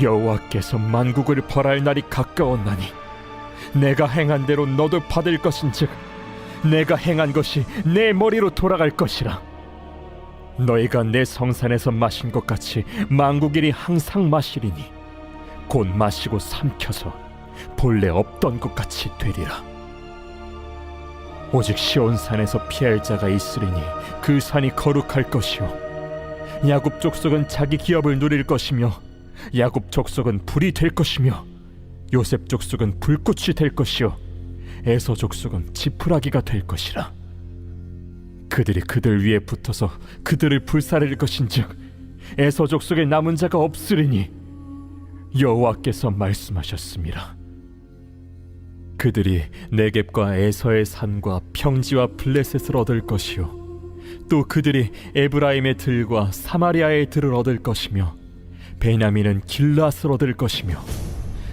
여호와께서 만국을 벌할 날이 가까웠나니 내가 행한 대로 너도 받을 것인즉 내가 행한 것이 내 머리로 돌아갈 것이라. 너희가 내 성산에서 마신 것 같이 만국일이 항상 마시리니 곧 마시고 삼켜서 본래 없던 것 같이 되리라. 오직 시온산에서 피할 자가 있으리니 그 산이 거룩할 것이요 야곱 족속은 자기 기업을 누릴 것이며 야곱 족속은 불이 될 것이며 요셉 족속은 불꽃이 될 것이요 에서 족속은 지푸라기가 될 것이라. 그들이 그들 위에 붙어서 그들을 불사를 것인즉 에서 족속에 남은 자가 없으리니 여호와께서 말씀하셨습니다. 그들이 네겝과 에서의 산과 평지와 블레셋을 얻을 것이요 또 그들이 에브라임의 들과 사마리아의 들을 얻을 것이며 베냐민은 길앗을 얻을 것이며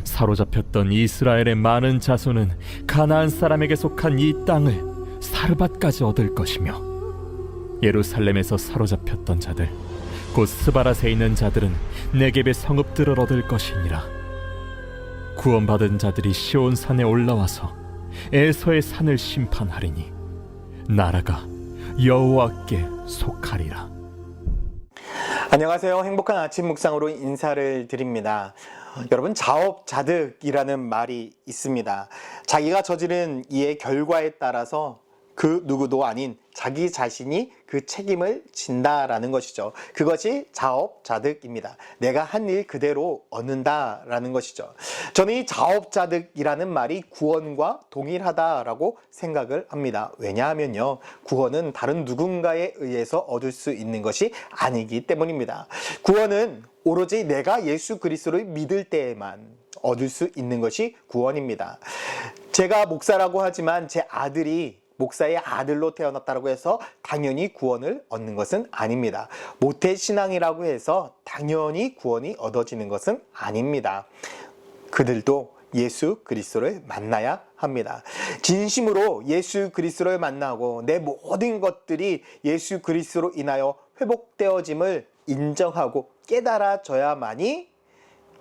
사로잡혔던 이스라엘의 많은 자손은 가나안 사람에게 속한 이 땅을 사르밧까지 얻을 것이며 예루살렘에서 사로잡혔던 자들 곧 스바랏에 있는 자들은 네겝의 성읍들을 얻을 것이니라. 구원받은 자들이 시온산에 올라와서 에서의 산을 심판하리니 나라가 여호와께 속하리라. 안녕하세요. 행복한 아침 묵상으로 인사를 드립니다. 여러분, 자업자득이라는 말이 있습니다. 자기가 저지른 이의 결과에 따라서 그 누구도 아닌 자기 자신이 그 책임을 진다라는 것이죠. 그것이 자업자득입니다. 내가 한 일 그대로 얻는다라는 것이죠. 저는 이 자업자득이라는 말이 구원과 동일하다라고 생각을 합니다. 왜냐하면요, 구원은 다른 누군가에 의해서 얻을 수 있는 것이 아니기 때문입니다. 구원은 오로지 내가 예수 그리스도를 믿을 때에만 얻을 수 있는 것이 구원입니다. 제가 목사라고 하지만 제 아들이 목사의 아들로 태어났다고 해서 당연히 구원을 얻는 것은 아닙니다. 모태신앙이라고 해서 당연히 구원이 얻어지는 것은 아닙니다. 그들도 예수 그리스도를 만나야 합니다. 진심으로 예수 그리스도를 만나고 내 모든 것들이 예수 그리스도로 인하여 회복되어짐을 인정하고 깨달아져야만이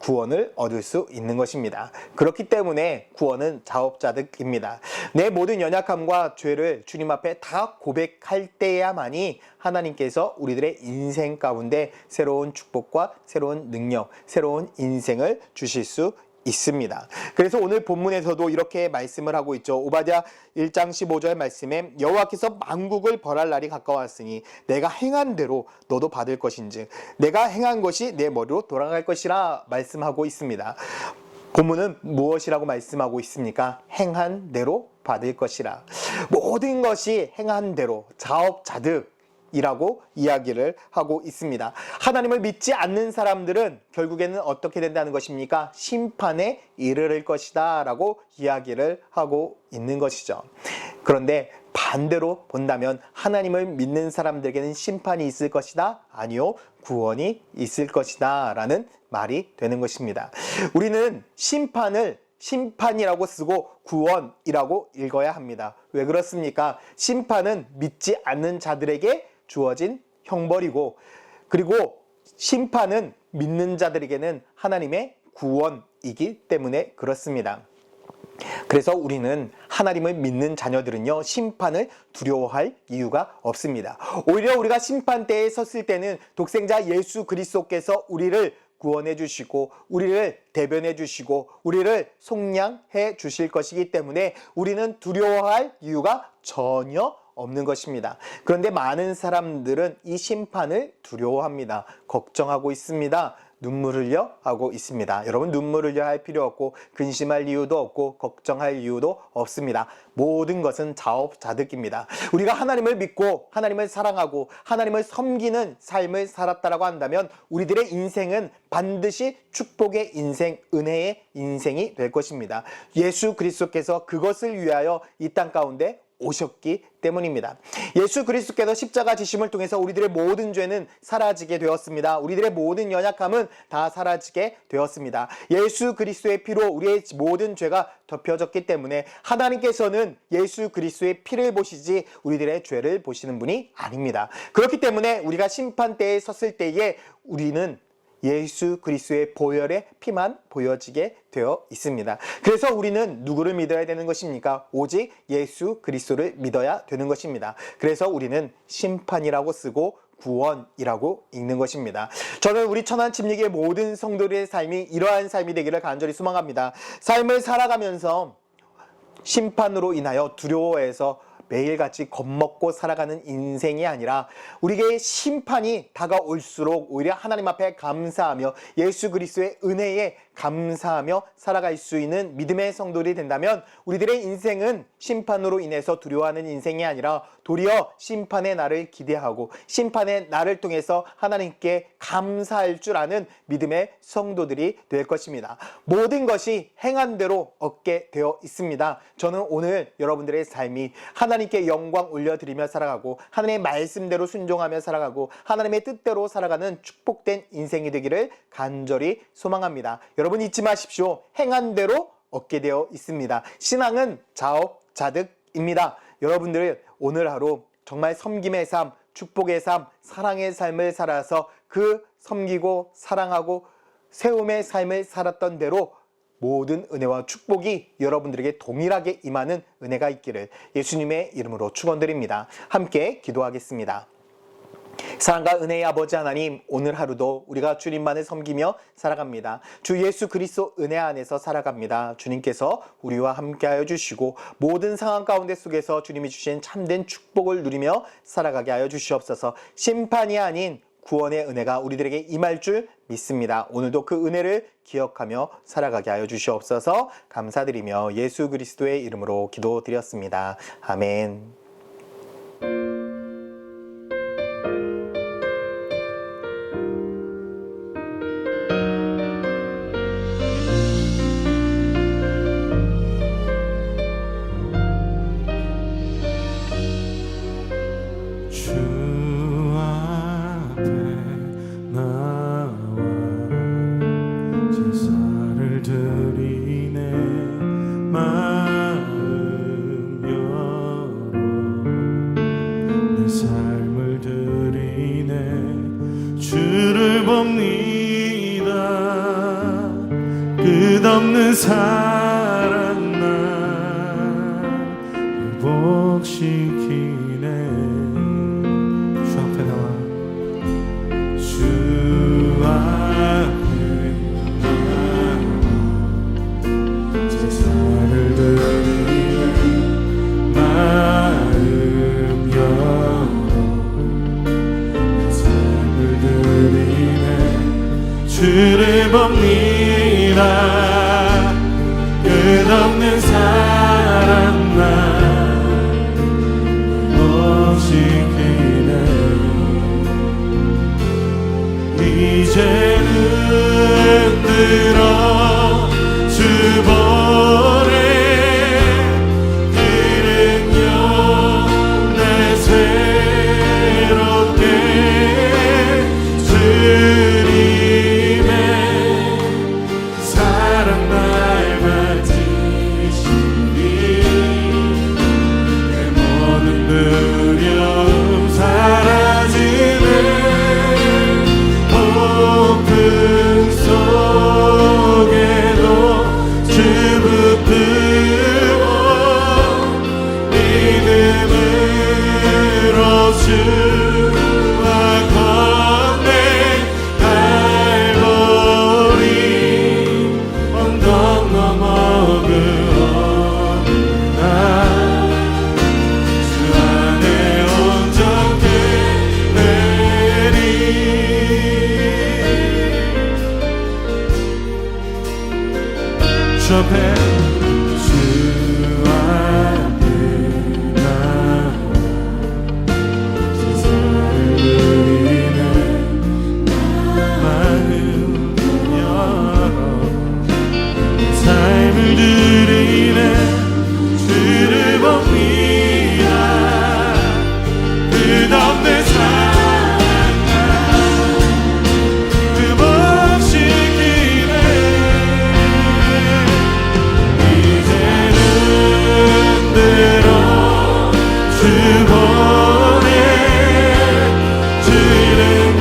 구원을 얻을 수 있는 것입니다. 그렇기 때문에 구원은 자업자득입니다. 내 모든 연약함과 죄를 주님 앞에 다 고백할 때야만이 하나님께서 우리들의 인생 가운데 새로운 축복과 새로운 능력, 새로운 인생을 주실 수 있습니다. 그래서 오늘 본문에서도 이렇게 말씀을 하고 있죠. 오바댜 1장 15절 말씀에 여호와께서 만국을 벌할 날이 가까웠으니 내가 행한 대로 너도 받을 것인즉 내가 행한 것이 내 머리로 돌아갈 것이라 말씀하고 있습니다. 본문은 무엇이라고 말씀하고 있습니까? 행한 대로 받을 것이라. 모든 것이 행한 대로 자업자득 이라고 이야기를 하고 있습니다. 하나님을 믿지 않는 사람들은 결국에는 어떻게 된다는 것입니까? 심판에 이르를 것이다 라고 이야기를 하고 있는 것이죠. 그런데 반대로 본다면 하나님을 믿는 사람들에게는 심판이 있을 것이다? 아니요, 구원이 있을 것이다 라는 말이 되는 것입니다. 우리는 심판이라고 쓰고 구원이라고 읽어야 합니다. 왜 그렇습니까? 심판은 믿지 않는 자들에게 주어진 형벌이고, 그리고 심판은 믿는 자들에게는 하나님의 구원이기 때문에 그렇습니다. 그래서 우리는 하나님을 믿는 자녀들은요, 심판을 두려워할 이유가 없습니다. 오히려 우리가 심판대에 섰을 때는 독생자 예수 그리스도께서 우리를 구원해 주시고 우리를 대변해 주시고 우리를 속량해 주실 것이기 때문에 우리는 두려워할 이유가 전혀 없는 것입니다. 그런데 많은 사람들은 이 심판을 두려워합니다. 걱정하고 있습니다. 눈물 흘려 하고 있습니다. 여러분, 눈물 흘려 할 필요 없고 근심할 이유도 없고 걱정할 이유도 없습니다. 모든 것은 자업자득입니다. 우리가 하나님을 믿고 하나님을 사랑하고 하나님을 섬기는 삶을 살았다라고 한다면 우리들의 인생은 반드시 축복의 인생, 은혜의 인생이 될 것입니다. 예수 그리스도께서 그것을 위하여 이 땅 가운데 오셨기 때문입니다. 예수 그리스도께서 십자가 지심을 통해서 우리들의 모든 죄는 사라지게 되었습니다. 우리들의 모든 연약함은 다 사라지게 되었습니다. 예수 그리스도의 피로 우리의 모든 죄가 덮여졌기 때문에 하나님께서는 예수 그리스도의 피를 보시지 우리들의 죄를 보시는 분이 아닙니다. 그렇기 때문에 우리가 심판대에 섰을 때에 우리는 예수 그리스도의 보혈의 피만 보여지게 되어 있습니다. 그래서 우리는 누구를 믿어야 되는 것입니까? 오직 예수 그리스도를 믿어야 되는 것입니다. 그래서 우리는 심판이라고 쓰고 구원이라고 읽는 것입니다. 저는 우리 천안 침례교회 모든 성도들의 삶이 이러한 삶이 되기를 간절히 소망합니다. 삶을 살아가면서 심판으로 인하여 두려워해서 매일같이 겁먹고 살아가는 인생이 아니라 우리에게 심판이 다가올수록 오히려 하나님 앞에 감사하며 예수 그리스도의 은혜에 감사하며 살아갈 수 있는 믿음의 성도들이 된다면 우리들의 인생은 심판으로 인해서 두려워하는 인생이 아니라 도리어 심판의 날을 기대하고 심판의 날을 통해서 하나님께 감사할 줄 아는 믿음의 성도들이 될 것입니다. 모든 것이 행한 대로 얻게 되어 있습니다. 저는 오늘 여러분들의 삶이 하나님께 영광 올려드리며 살아가고 하나님의 말씀대로 순종하며 살아가고 하나님의 뜻대로 살아가는 축복된 인생이 되기를 간절히 소망합니다. 여러분 잊지 마십시오. 행한 대로 얻게 되어 있습니다. 신앙은 자업자득입니다. 여러분들 오늘 하루 정말 섬김의 삶, 축복의 삶, 사랑의 삶을 살아서 그 섬기고 사랑하고 세움의 삶을 살았던 대로 모든 은혜와 축복이 여러분들에게 동일하게 임하는 은혜가 있기를 예수님의 이름으로 축원드립니다. 함께 기도하겠습니다. 사랑과 은혜의 아버지 하나님, 오늘 하루도 우리가 주님만을 섬기며 살아갑니다. 주 예수 그리스도 은혜 안에서 살아갑니다. 주님께서 우리와 함께하여 주시고 모든 상황 가운데 속에서 주님이 주신 참된 축복을 누리며 살아가게 하여 주시옵소서. 심판이 아닌 구원의 은혜가 우리들에게 임할 줄 믿습니다. 오늘도 그 은혜를 기억하며 살아가게 하여 주시옵소서. 감사드리며 예수 그리스도의 이름으로 기도드렸습니다. 아멘. 끝없는 사랑 날 회복시키네. 주 앞에 나와 주 앞에 나와 제사를 드리네. 마음 열어 삶을 드리네. 주를 봅니다. 끝없는 사랑 날 회복시키네. 이제는 들어 주 보내. 그 능력 날 새롭게 주님의 사랑 날 맞으시니 내 모든 두려움 사라지네. 폭풍 속에도 주 붙들고 믿음으로 주와 건네. 갈보리 언덕 넘어 그 어느 날 주 안에 온전히 내리. 주 앞에 주 앞에 나와 제사를 드리네. 마음 열어 삶을 드리네. 주를 봅니다. 끝없는 사랑 날 회복시키네. 이제는 들어 주 보내. 주 능력